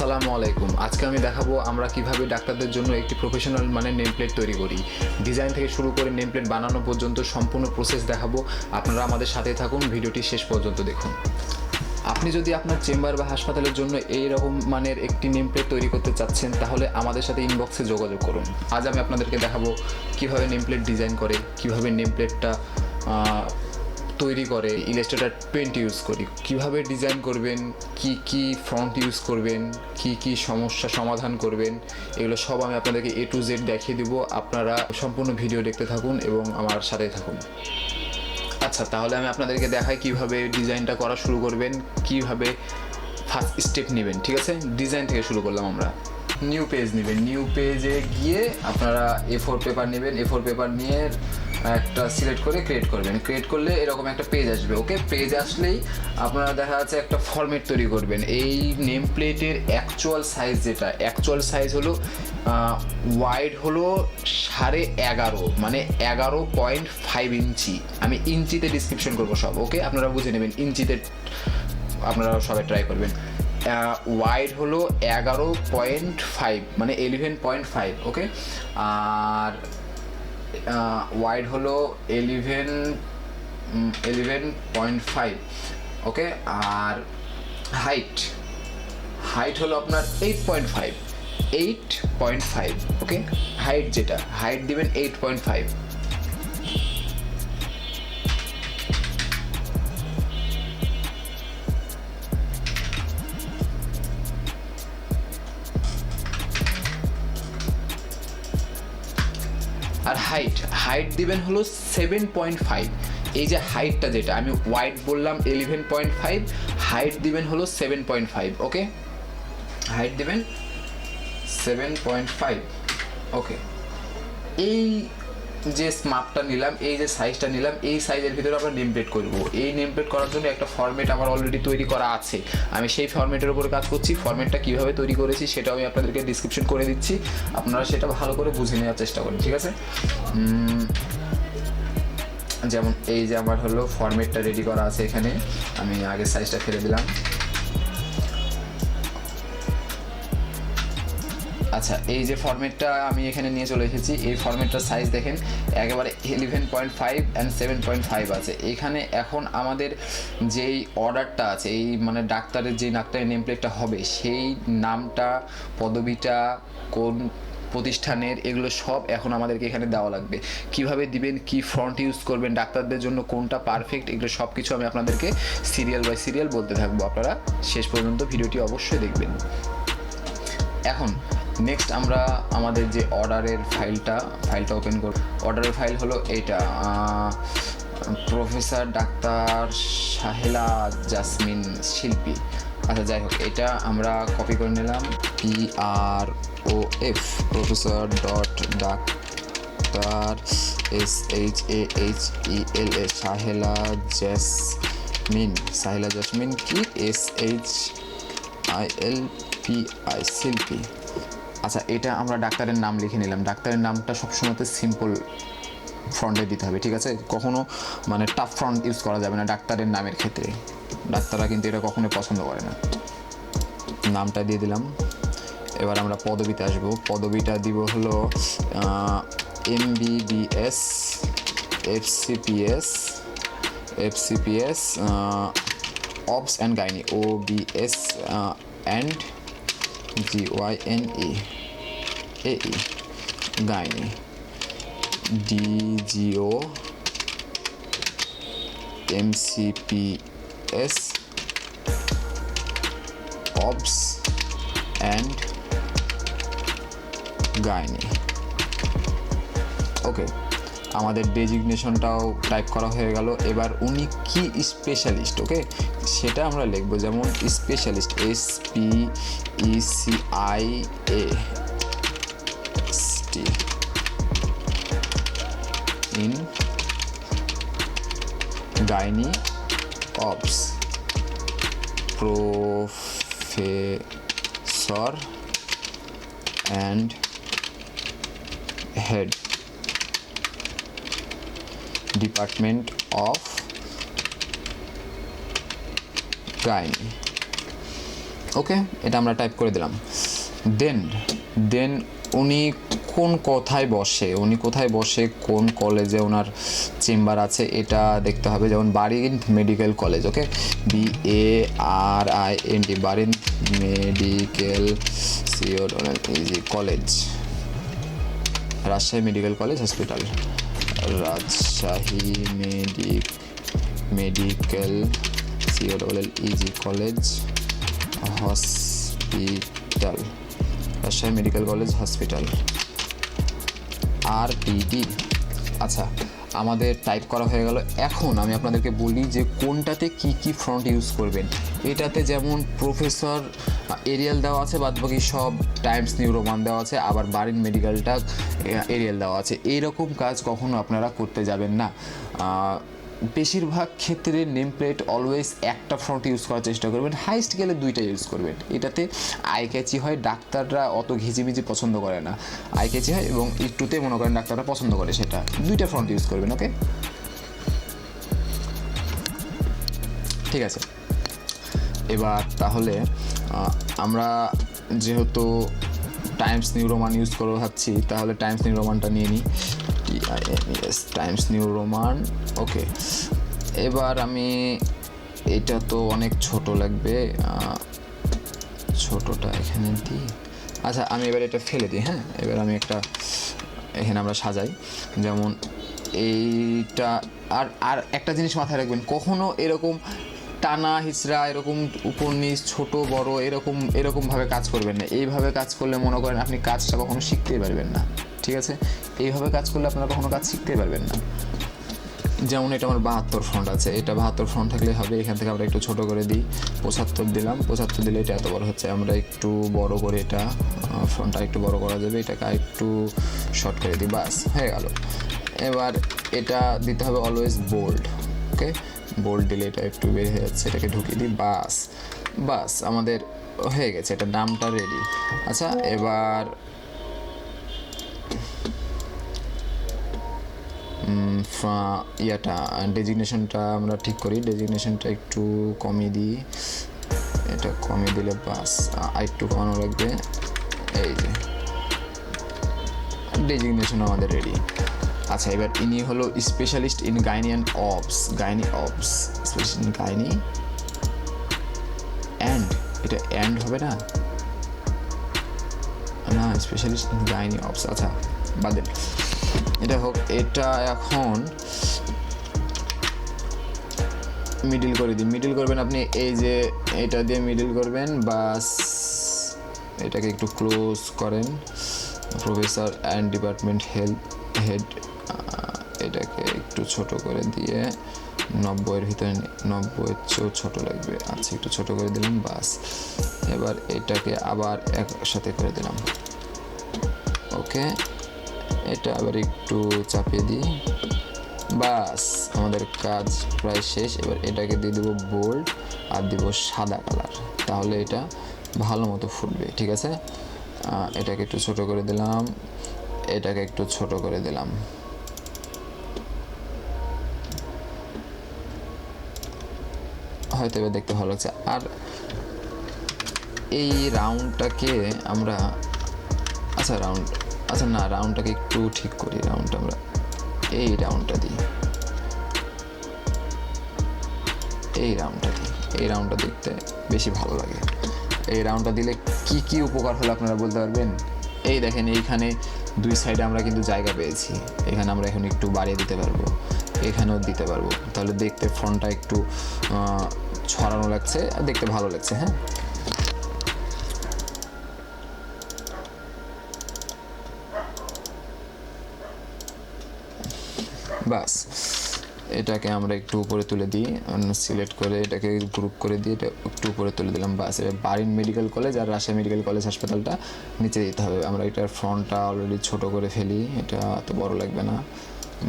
আসসালামু আলাইকুম। আজকে আমি দেখাবো আমরা কিভাবে ডাক্তারদের জন্য একটি প্রফেশনাল মানের নেম প্লেট তৈরি করি। ডিজাইন থেকে শুরু করে নেম প্লেট বানানো পর্যন্ত সম্পূর্ণ প্রসেস দেখাবো। আপনারা আমাদের সাথে থাকুন, ভিডিওটি শেষ পর্যন্ত দেখুন। আপনি যদি আপনার চেম্বার বা হাসপাতালের জন্য এই রকম মানের একটি নেম প্লেট তৈরি করতে চাচ্ছেন, তাহলে আমাদের সাথে ইনবক্সে যোগাযোগ করুন। আজ আমি আপনাদেরকে দেখাবো কিভাবে নেম প্লেট ডিজাইন করে, কিভাবে নেম প্লেটটা তৈরি করে, ইলাস্ট্রেটর পেন্ট ইউজ করি, কিভাবে ডিজাইন করবেন, কি ফন্ট ইউজ করবেন, কি সমস্যা সমাধান করবেন, এগুলো সব আমি আপনাদেরকে A to Z দেখিয়ে দিব। আপনারা সম্পূর্ণ ভিডিও দেখতে থাকুন এবং আমার সাথে থাকুন। আচ্ছা, তাহলে আমি আপনাদেরকে দেখাই কিভাবে ডিজাইনটা করা শুরু করবেন, কিভাবে ফার্স্ট স্টেপ নেবেন। ঠিক আছে, ডিজাইন থেকে শুরু করলাম আমরা। নিউ পেজ নেবেন, নিউ পেজে গিয়ে আপনারা A4 পেপার নেবেন। A4 পেপার নিয়ে একটা সিলেক্ট করে ক্রিয়েট করবেন। ক্রিয়েট করলে এরকম একটা পেজ আসবে। ওকে, পেজ আসলেই আপনারা দেখা যাচ্ছে একটা ফরম্যাট তৈরি করবেন। এই নেম প্লেটের অ্যাকচুয়াল সাইজ, যেটা অ্যাকচুয়াল সাইজ হলো ওয়াইড হলো 11.5, মানে 11.5 ইঞ্চি। আমি ইঞ্চিতে ডিসক্রিপশন করবো সব। ওকে, আপনারা বুঝে নেবেন, ইঞ্চিতে আপনারা সবাই ট্রাই করবেন। ওয়াইড হলো 11.5, মানে 11.5। ওকে, আর ওয়াইড হলো 11.5। ওকে, আর হাইট হলো আপনার 8.5। ওকে, হাইট যেটা হাইট দিবেন 8.5। আর হাইট দিবেন হলো 7.5। এই যে হাইটটা, যেটা আমি ওয়াইড বললাম 11.5, হাইট দিবেন হলো 7.5। ওকে, হাইট দিবেন 7.5। ওকে, এই যে মাপটা নিলাম, এই যে সাইজটা নিলাম, এই সাইজের ভিতরে আমরা নেম প্লেট করবো। এই নেম প্লেট করার জন্য একটা ফরম্যাট আমার অলরেডি তৈরি করা আছে। আমি সেই ফরম্যাটের উপরে কাজ করছি। ফরম্যাটটা কীভাবে তৈরি করেছি সেটাও আমি আপনাদেরকে ডিসক্রিপশন করে দিচ্ছি, আপনারা সেটা ভালো করে বুঝে নেওয়ার চেষ্টা করুন। ঠিক আছে, যেমন এই যে আমার হলো ফরম্যাটটা রেডি করা আছে। এখানে আমি আগে সাইজটা ফেলে দিলাম। আচ্ছা, এই যে ফরম্যাটটা আমি এখানে নিয়ে চলে এসেছি, এই ফরম্যাটটার সাইজ দেখেন একেবারে 11.5 অ্যান্ড 7.5 আছে এখানে। এখন আমাদের যেই অর্ডারটা আছে, এই মানে ডাক্তারের নেম প্লেটটা হবে, সেই নামটা, পদবিটা, কোন প্রতিষ্ঠানের, এগুলো সব এখন আমাদেরকে এখানে দেওয়া লাগবে। কিভাবে দিবেন, কি ফন্ট ইউজ করবেন, ডাক্তারদের জন্য কোনটা পারফেক্ট, এগুলো সব কিছু আমি আপনাদেরকে সিরিয়াল বাই সিরিয়াল বলতে থাকবো। আপনারা শেষ পর্যন্ত ভিডিওটি অবশ্যই দেখবেন। এখন নেক্সট আমরা আমাদের যে অর্ডারের ফাইলটা ওপেন করব। অর্ডারের ফাইল হলো এইটা, প্রফেসর ডাক্তার সাহেলা জাসমিন শিল্পী। আচ্ছা, যাই হোক, এটা আমরা কপি করে নিলাম। PROF professor dot doctor SHAHELA Sahela jasmine কি SHILPI শিল্পী। আচ্ছা, এটা আমরা ডাক্তারের নাম লিখে নিলাম। ডাক্তারের নামটা সবসময়তে সিম্পল ফ্রন্টে দিতে হবে। ঠিক আছে, কখনো মানে টাফ ফ্রন্ট ইউজ করা যাবে না ডাক্তারের নামের ক্ষেত্রে। ডাক্তাররা কিন্তু এটা কখনোই পছন্দ করে না। নামটা দিয়ে দিলাম। এবার আমরা পদবিতে আসবো। পদবিটা দিব হলো MBBS FCPS OBS and Gynae OBS and GYNE AE Gynae DGO MCPS OBS and Gynae। ওকে, আমাদের ডেজিগনেশনটাও টাইপ করা হয়ে গেল। এবার উনি কি স্পেশালিস্ট, ওকে, সেটা আমরা লিখবো। যেমন specialist SPECIALIST in gynae obs, professor and head department of gynae. Okay, এটা আমরা টাইপ করে দিলাম। দেন দেন উনি কোথায় বসে, কোন কলেজে ওনার চেম্বার আছে এটা দেখতে হবে। যেমন Barind medical college, okay, BARIND, Barind medical college, Rajshahi medical college hospital, Rajshahi medical college hospital, Rajshahi medical college hospital, RTD। আচ্ছা, আমাদের টাইপ করা হয়ে গেল। এখন আমি আপনাদেরকে বলি যে কোনটাতে কি ফন্ট ইউজ করবেন। এটাতে যেমন প্রফেসর এরিয়াল দেওয়া আছে, বাদবাকি সব টাইমস নিউ রোমান দেওয়া আছে, আবার বারিন্দ মেডিকেলটা এরিয়াল দেওয়া আছে। এইরকম কাজ কখনো আপনারা করতে যাবেন না। বেশিরভাগ ক্ষেত্রে নেম প্লেট অলওয়েজ একটা ফন্ট ইউজ করার চেষ্টা করবেন, হাইস্ট গেলে 2টা ইউজ করবেন। এটাতে আই ক্যাচি হয়, ডাক্তাররা অত ঘিজিমিজি পছন্দ করে না, আই ক্যাচি হয় এবং একটুতে মনে করেন ডাক্তাররা পছন্দ করে, সেটা 2টা ফন্ট ইউজ করবেন। ওকে, ঠিক আছে। এবার তাহলে আমরা যেহেতু টাইমস নিউ রোমান ইউজ করে ভাবছি, তাহলে টাইমস নিউ রোমানটা নিয়ে নিই, টাইমস নিউ রোমান। ওকে, এবার আমি এটা তো অনেক ছোট লাগবে, ছোটটা এখানে দিই। আচ্ছা, আমি এবার এটা ফেলে দিই। হ্যাঁ, এবার আমি একটা এখানে আমরা সাজাই, যেমন এইটা। আর একটা জিনিস মাথায় রাখবেন, কখনো এরকম টানা হিচড়া, এরকম উপর নিচ ছোট বড় এরকমভাবে কাজ করবেন না। এইভাবে কাজ করলে মনে করেন আপনি কাজটা কখনো শিখতেই পারবেন না, ঠিক আছে? এইভাবে কাজ করলে আপনারা কখনো কাজ শিখতেই পারবেন না। যেমন এটা আমার 72 ফন্ট আছে, এটা 72 ফন্ট থাকলে হবে। এখান থেকে আমরা একটু ছোট করে দিই, 75 দিলাম। 75 দিলে এটা এত বড় হচ্ছে, আমরা একটু বড় করে এটা ফন্টটা একটু বড় করা যাবে, এটাকে একটু শর্ট করে দিই, বাস হয়ে গেল। এবার এটা দিতে হবে অলওয়েজ বোল্ড। ওকে, বোল্ড দিলে এটা একটু বের হয়ে যাচ্ছে, এটাকে ঢুকিয়ে দিই, বাস আমাদের হয়ে গেছে, এটা নামটা রেডি। আচ্ছা, এবার ইয়াটা ডেজিগনেশনটা আমরা ঠিক করি, ডেজিগনেশনটা একটু কমিয়ে দিই, এটা কমিয়ে দিলে বাস একটু কমানো লাগবে। এই যে ডেজিগনেশন আমাদের রেডি। আচ্ছা, এবার ইনি হলো specialist in gynae ops, specialist in gynae and, এটা অ্যান্ড হবে না, স্পেশালিস্ট ইন গাইনি অপস। আচ্ছা, বাদে এটা হোক। এটা এখন মিডল করে দিই। মিডল করবেন আপনি এই যে এটা দিয়ে মিডল করবেন, বাস এটাকে একটু ক্লোজ করেন। প্রফেসর অ্যান্ড ডিপার্টমেন্ট হেড, এটাকে একটু ছোট করে দিয়ে 90-এর ভিতরে, 90-এর চেয়েও ছোট লাগবে। আচ্ছা, একটু ছোট করে দিলাম, বাস। এবার এটাকে আবার একসাথে করে দিলাম। ওকে, এটা আবার একটু চাপিয়ে দিই, বাস আমাদের কাজ প্রায় শেষ। এবার এটাকে দিয়ে দেবো বোল্ড আর দিব সাদা কালার, তাহলে এটা ভালো মতো ফুটবে, ঠিক আছে? এটাকে একটু ছোট করে দিলাম, এটাকে একটু ছোট করে দিলাম। হয়তো এবার দেখতে ভালো লাগছে। আর এই রাউন্ডটাকে আমরা, রাউন্ডটাকে একটু ঠিক করি। রাউন্ডটা আমরা এই রাউন্ডটা দিই, এই রাউন্ডটা দেখতে বেশি ভালো লাগে। এই রাউন্ডটা দিলে কি উপকার হলো আপনারা বলতে পারবেন? এই দেখেন, এইখানে 2 সাইডে আমরা কিন্তু জায়গা পেয়েছি, এখানে আমরা এখন একটু বাড়িয়ে দিতে পারবো, এখানেও দিতে পারবো, তাহলে দেখতে ফ্রন্টটা একটু ছড়ানো লাগছে আর দেখতে ভালো লাগছে। হ্যাঁ, বাস এটাকে আমরা একটু উপরে তুলে দিই, সিলেক্ট করে এটাকে গ্রুপ করে দিয়ে এটা একটু উপরে তুলে দিলাম, বাস। এবার বারিন্দ মেডিকেল কলেজ আর রাজশাহী মেডিকেল কলেজ হাসপাতালটা নিচে দিতে হবে। আমরা এটার ফ্রন্টটা অলরেডি ছোট করে ফেলি, এটা এত বড় লাগবে না,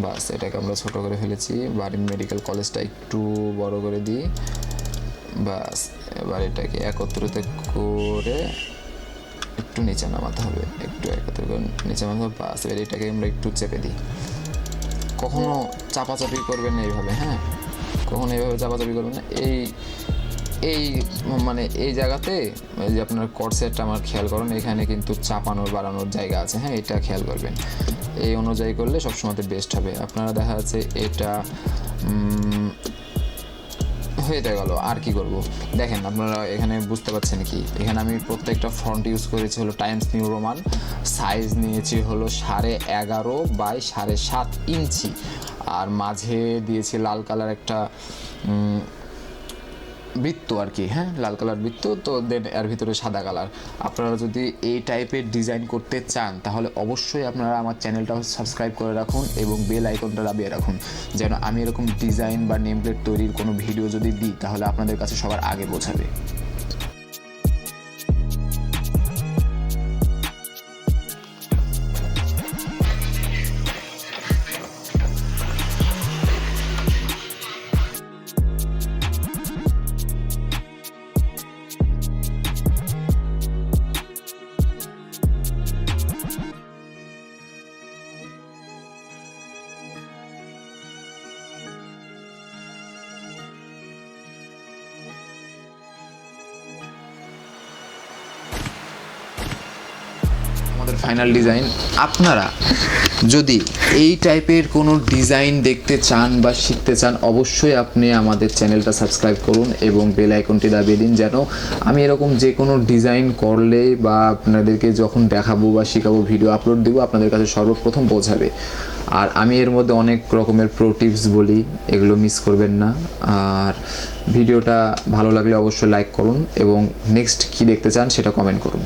বাস। এটাকে আমরা ছোট করে ফেলেছি, বারিন্দ মেডিকেল কলেজটা একটু বড় করে দিই, বাস। এবার এটাকে একত্রিত করে একটু নিচে নামাতে হবে, একটু একত্রিত করে নিচে নামাতে হবে, বাস। এবার এটাকে আমরা একটু চেপে দিই। কখনো চাপাচাপি করবেন না এইভাবে, হ্যাঁ, কখনো এইভাবে চাপাচাপি করবেন না, এই মানে এই জায়গাতে এই যে আপনার কর্সেটটা আমার খেয়াল করুন, এখানে কিন্তু চাপানোর বাড়ানোর জায়গা আছে, হ্যাঁ এটা খেয়াল করবেন। এই অনুযায়ী করলে সবসময় বেস্ট হবে। আপনারা দেখা যাচ্ছে এটা হয়ে গেল, আর কি করব দেখেন আপনারা এখানে বুঝতে পারছেন কি, এখানে আমি প্রত্যেকটা ফন্ট ইউজ করেছি হলো টাইমস নিউ রোমান, সাইজ নিয়েছি হলো 11.5 বাই 7.5 ইঞ্চি, আর মাঝে দিয়েছি লাল কালার একটা বৃত্ত আর কি, হ্যাঁ লাল কালার বৃত্ত, তো দেন এর ভিতরে সাদা কালার। আপনারা যদি এই টাইপের ডিজাইন করতে চান তাহলে অবশ্যই আপনারা আমার চ্যানেলটা সাবস্ক্রাইব করে রাখুন এবং বেল আইকনটা দাবিয়ে রাখুন, যেন আমি এরকম ডিজাইন বা নেমপ্লেট তৈরির কোনো ভিডিও যদি দিই তাহলে আপনাদের কাছে সবার আগে পৌঁছাবে। আমাদের ফাইনাল ডিজাইন। আপনারা যদি এই টাইপের কোনো ডিজাইন দেখতে চান বা শিখতে চান অবশ্যই আপনি আমাদের চ্যানেলটা সাবস্ক্রাইব করুন এবং বেল আইকনটি দাবিয়ে দিন, যেন আমি এরকম যে কোনো ডিজাইন করলে বা আপনাদেরকে যখন দেখাবো বা শেখাবো ভিডিও আপলোড দেবো আপনাদের কাছে সর্বপ্রথম পৌঁছাবে। আর আমি এর মধ্যে অনেক রকমের প্রো টিপস বলি, এগুলো মিস করবেন না। আর ভিডিওটা ভালো লাগলে অবশ্যই লাইক করুন এবং নেক্সট কী দেখতে চান সেটা কমেন্ট করুন।